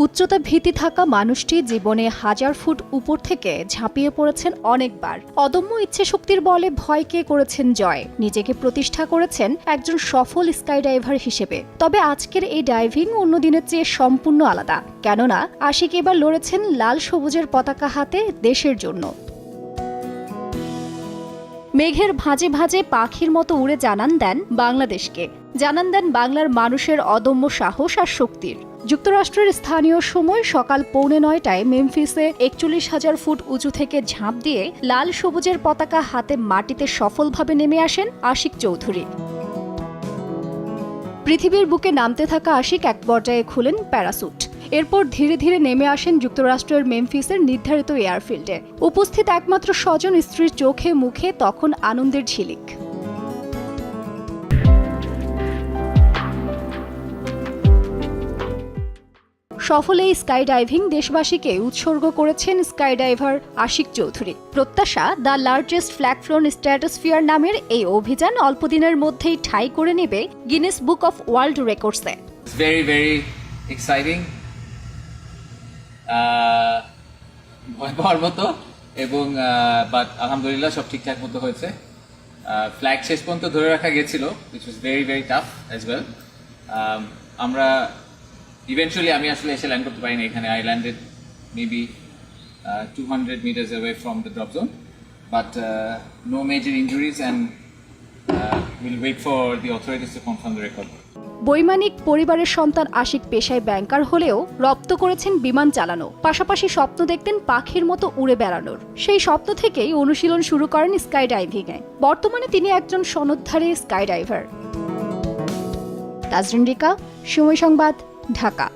উচ্চতা ভীতি থাকা মানুষটি জীবনে 1000 ফুট উপর থেকে ঝাঁপিয়ে পড়েছেন অনেকবার। অদম্য ইচ্ছেশক্তির বলে ভয়কে করেছেন জয়। নিজেকে প্রতিষ্ঠা করেছেন একজন সফল স্কাইডাইভার হিসেবে। তবে আজকের এই ডাইভিং অন্য দিনের চেয়ে সম্পূর্ণ আলাদা, কেননা আশিক এবার লড়েছেন লাল সবুজের পতাকা হাতে দেশের জন্য। মেঘের ভাঁজে ভাঁজে পাখির মতো উড়ে জানান দেন বাংলাদেশকে, জানান দেন বাংলার মানুষের অদম্য সাহস আর শক্তির। যুক্তরাষ্ট্রের স্থানীয় সময় সকাল 8:45টায় মেমফিসে 41,000 ফুট উঁচু থেকে ঝাঁপ দিয়ে লাল সবুজের পতাকা হাতে মাটিতে সফলভাবে নেমে আসেন আশিক চৌধুরী। পৃথিবীর বুকে নামতে থাকা আশিক এক পর্যায়ে খুলেন প্যারাসুট। এরপর ধীরে ধীরে নেমে আসেন যুক্তরাষ্ট্রের মেমফিসের নির্ধারিত এয়ারফিল্ডে। উপস্থিত একমাত্র স্বজন স্ত্রীর চোখে মুখে তখন আনন্দের ঝিলিক। সফল এই স্কাই ডাইভিং দেশবাসীকে উৎসর্গ করেছেন স্কাইডাইভার আশিক চৌধুরী। প্রত্যাশা, the largest flag flown stratosphere নামের এই অভিযান অল্প দিনের মধ্যেই ঠাঁই করে নেবে গিনেস বুক অফ ওয়ার্ল্ড রেকর্ডসে। ভেরি ভেরি এক্সাইটিং, ভয় পাওয়ার মতো, এবং বাট আলহামদুলিল্লাহ সব ঠিকঠাক মতো হয়েছে। ফ্ল্যাগ শেষ পর্যন্ত ধরে রাখা গেছিল, which was very very tough as well. আমরা ইভেন্চুয়ালি আমি আসলে এসে ল্যান্ড করতে পারিনি এখানে। I landed maybe 200 meters away from the drop zone, but no major injuries, and we'll wait for the authorities to confirm the record. বৈমানিক পরিবারের সন্তান আশিক পেশায় ব্যাংকার হলেও রপ্ত করেছেন বিমান চালানো, পাশাপাশি স্বপ্ন দেখতেন পাখির মতো উড়ে বেড়ানোর। সেই স্বপ্ন থেকেই অনুশীলন শুরু করেন স্কাই ডাইভিংয়ে। বর্তমানে তিনি একজন সনদধারী স্কাই ডাইভার। তাজরিন রিকা, সময় সংবাদ, ঢাকা।